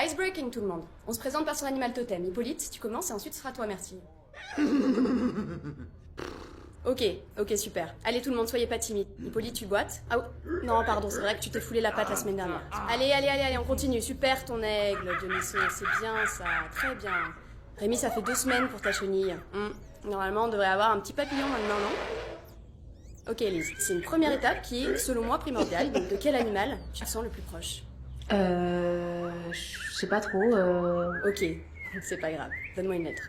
Icebreaking tout le monde. On se présente par son animal totem. Hippolyte, tu commences et ensuite ce sera toi, merci. Ok, super. Allez tout le monde, soyez pas timide. Hippolyte, tu boites. Ah non, pardon, c'est vrai que tu t'es foulé la patte la semaine dernière. Allez, on continue. Super ton aigle, Dionyso, c'est bien ça, très bien. Rémi, ça fait 2 semaines pour ta chenille. Normalement, on devrait avoir un petit papillon maintenant, non? Ok, Elise, c'est une première étape qui est, selon moi, primordiale. Donc, de quel animal tu te sens le plus proche? Je sais pas trop, Ok, c'est pas grave. Donne-moi une lettre.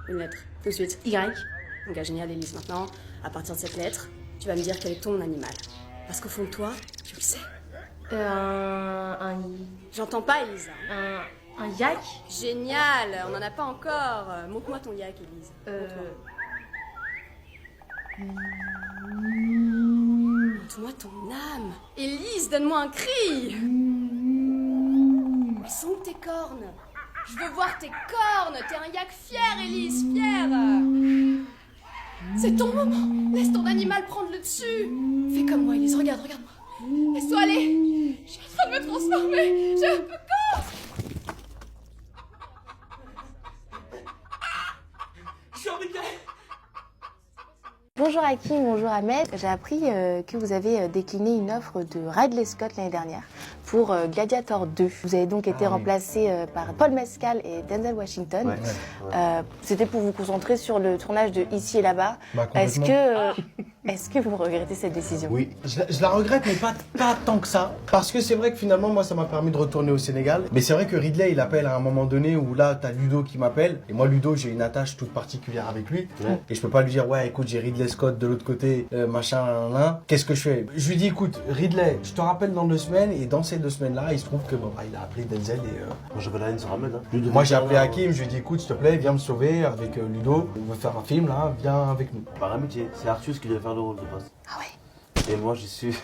Une lettre, tout de suite. Y. Ok, génial, Elise. Maintenant, à partir de cette lettre, tu vas me dire quel est ton animal. Parce qu'au fond de toi, tu le sais. J'entends pas, Elise. Un yak. Génial, on en a pas encore. Montre-moi ton yak, Elise. Montre-moi ton âme. Élise, donne-moi un cri. Où sont tes cornes? Je veux voir tes cornes. T'es un yak fier, Élise, fier. C'est ton moment. Laisse ton animal prendre le dessus. Fais comme moi, Élise. Regarde-moi. Laisse-toi aller. Je suis en train de me transformer. J'ai un peu peur. Je suis en décalé. Bonjour Hakim, bonjour Ahmed. J'ai appris que vous avez décliné une offre de Ridley Scott l'année dernière pour Gladiator 2. Vous avez donc été remplacé par Paul Mescal et Denzel Washington. C'était pour vous concentrer sur le tournage de Ici et là-bas. Est-ce que vous regrettez cette décision? Oui, je la regrette, mais pas tant que ça. Parce que c'est vrai que finalement, moi, ça m'a permis de retourner au Sénégal. Mais c'est vrai que Ridley, il appelle à un moment donné où là, t'as Ludo qui m'appelle. Et moi, Ludo, j'ai une attache toute particulière avec lui. Et je peux pas lui dire, ouais, écoute, j'ai Ridley Scott de l'autre côté, machin, là. Qu'est-ce que je fais? Je lui dis, écoute, Ridley, je te rappelle dans 2 semaines. Et dans ces 2 semaines-là, il se trouve que, il a appelé Denzel et... Moi, j'appelle Aline sur Ahmed. Moi, j'ai appelé Hakim, je lui ai dit, écoute, s'il te plaît, viens me sauver avec Ludo. On veut faire un film, là, viens avec nous. Par amitié, c'est Arthus qui devait faire le rôle de base. Ah ouais. Et moi, j'y suis.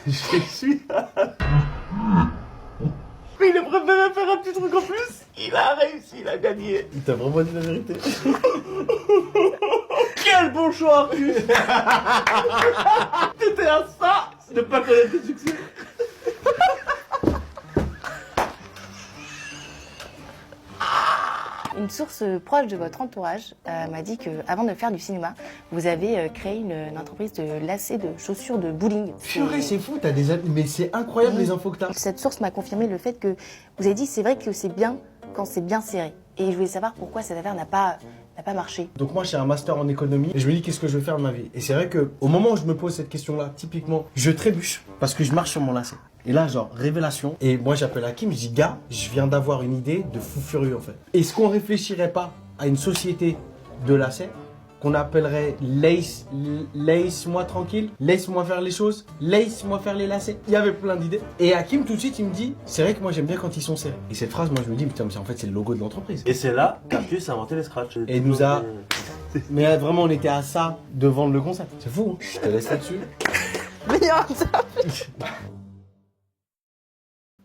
Mais il a préféré faire un petit truc en plus. Il a réussi, il a gagné. Il t'a vraiment dit la vérité. Quel bon choix, Arthus. T'étais à ça de pas connaître tes succès. Une source proche de votre entourage m'a dit qu'avant de faire du cinéma, vous avez créé une entreprise de lacets de chaussures de bowling. Purée, c'est fou, t'as des... Mais c'est incroyable les infos que t'as. Cette source m'a confirmé le fait que vous avez dit c'est vrai que c'est bien quand c'est bien serré. Et je voulais savoir pourquoi cette affaire n'a pas marché. Donc moi j'ai un master en économie et je me dis qu'est-ce que je vais faire de ma vie. Et c'est vrai que au moment où je me pose cette question-là, typiquement, je trébuche parce que je marche sur mon lacet. Et là, genre, révélation. Et moi, j'appelle Hakim, je dis, gars, je viens d'avoir une idée de fou furieux, en fait. Est-ce qu'on réfléchirait pas à une société de lacets qu'on appellerait Laisse-moi tranquille, laisse-moi faire les choses, laisse-moi faire les lacets. Il y avait plein d'idées. Et Hakim, tout de suite, il me dit, c'est vrai que moi, j'aime bien quand ils sont serrés. Et cette phrase, moi, je me dis, putain, mais en fait, c'est le logo de l'entreprise. Et c'est là qu'Arthus a inventé les scratchs. Et il nous a... Mais vraiment, on était à ça de vendre le concept. C'est fou, hein. Je te laisse là-dessus.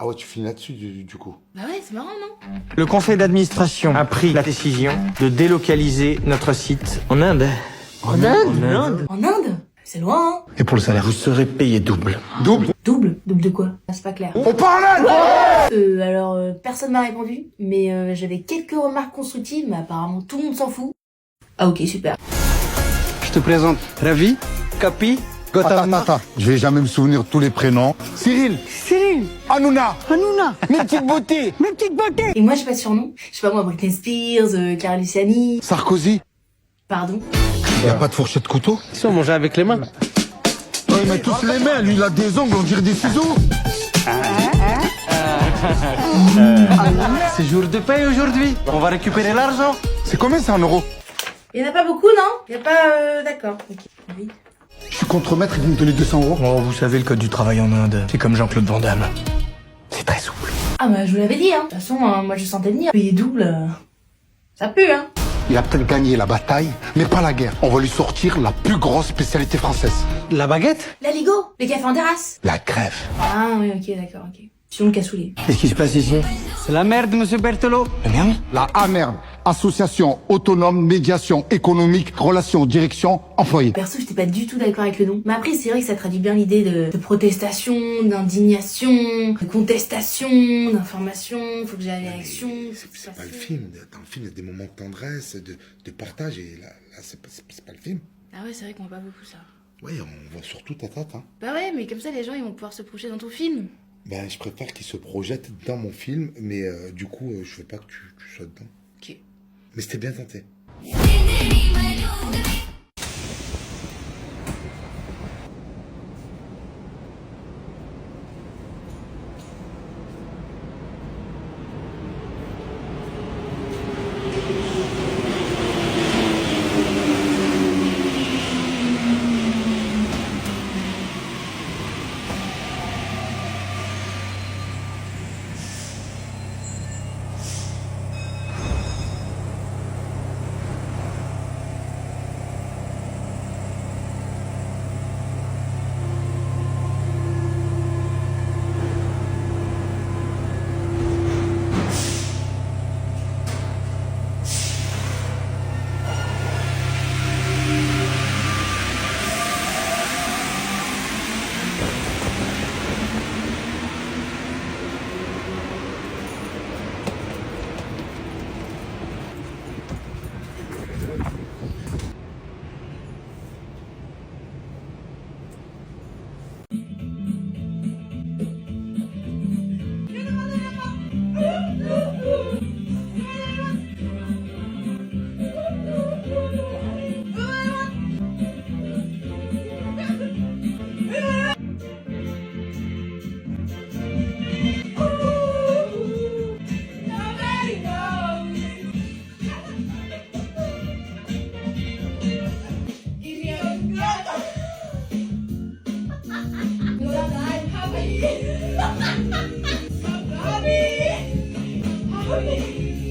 Ah ouais, tu finis là-dessus du coup. Bah ouais, c'est marrant, non? Le conseil d'administration a pris la décision de délocaliser notre site en Inde. En Inde? C'est loin, hein? Et pour le salaire, vous serez payé double. Double? Double de quoi? C'est pas clair. On parle Alors, personne m'a répondu, mais j'avais quelques remarques constructives, mais apparemment tout le monde s'en fout. Ah ok, super. Je te présente Ravi, Capi, Attends, je vais jamais me souvenir de tous les prénoms. Cyril, Hanouna, mes petites beautés, Et moi, j'ai pas de surnom. Je sais pas moi, Britney Spears, Clara Luciani. Sarkozy. Pardon? Y a pas de fourchette couteau? ils sont mangés avec les mains. Oh, il met tous les mains, lui il a des ongles, on dirait des ciseaux. C'est jour de paye aujourd'hui. On va récupérer l'argent. C'est combien c'est en euros? Y en a pas beaucoup, non? Y a pas, d'accord. Ok. Oui. Je suis contremaître, il veut me donner 200 euros. Oh, vous savez, le code du travail en Inde, c'est comme Jean-Claude Van Damme. C'est très souple. Ah bah, je vous l'avais dit, hein. De toute façon, moi, je sentais venir. Payer double, ça pue, hein. Il a peut-être gagné la bataille, mais pas la guerre. On va lui sortir la plus grosse spécialité française. La baguette? La Ligo, les cafés en terrasse. La crève. Ah oui, ok, d'accord, ok. Sinon le cassoulet. Qu'est-ce qui se passe ici? C'est la merde, monsieur Berthelot. La merde? La A merde. Association autonome, médiation économique, relations, direction, employés. Perso, j'étais pas du tout d'accord avec le nom. Mais après, c'est vrai que ça traduit bien l'idée de protestation, d'indignation, de contestation, d'information. Faut que j'aille à l'action. C'est pas le film. Dans le film, il y a des moments de tendresse, de partage. Et là c'est pas le film. Ah ouais, c'est vrai qu'on voit pas beaucoup ça. Oui, on voit surtout ta tête. Hein. Bah ouais, mais comme ça, les gens, ils vont pouvoir se projeter dans ton film. Ben, je préfère qu'ils se projettent dans mon film, mais du coup, je veux pas que tu sois dedans. Ok. Mais c'était bien tenté. Papi!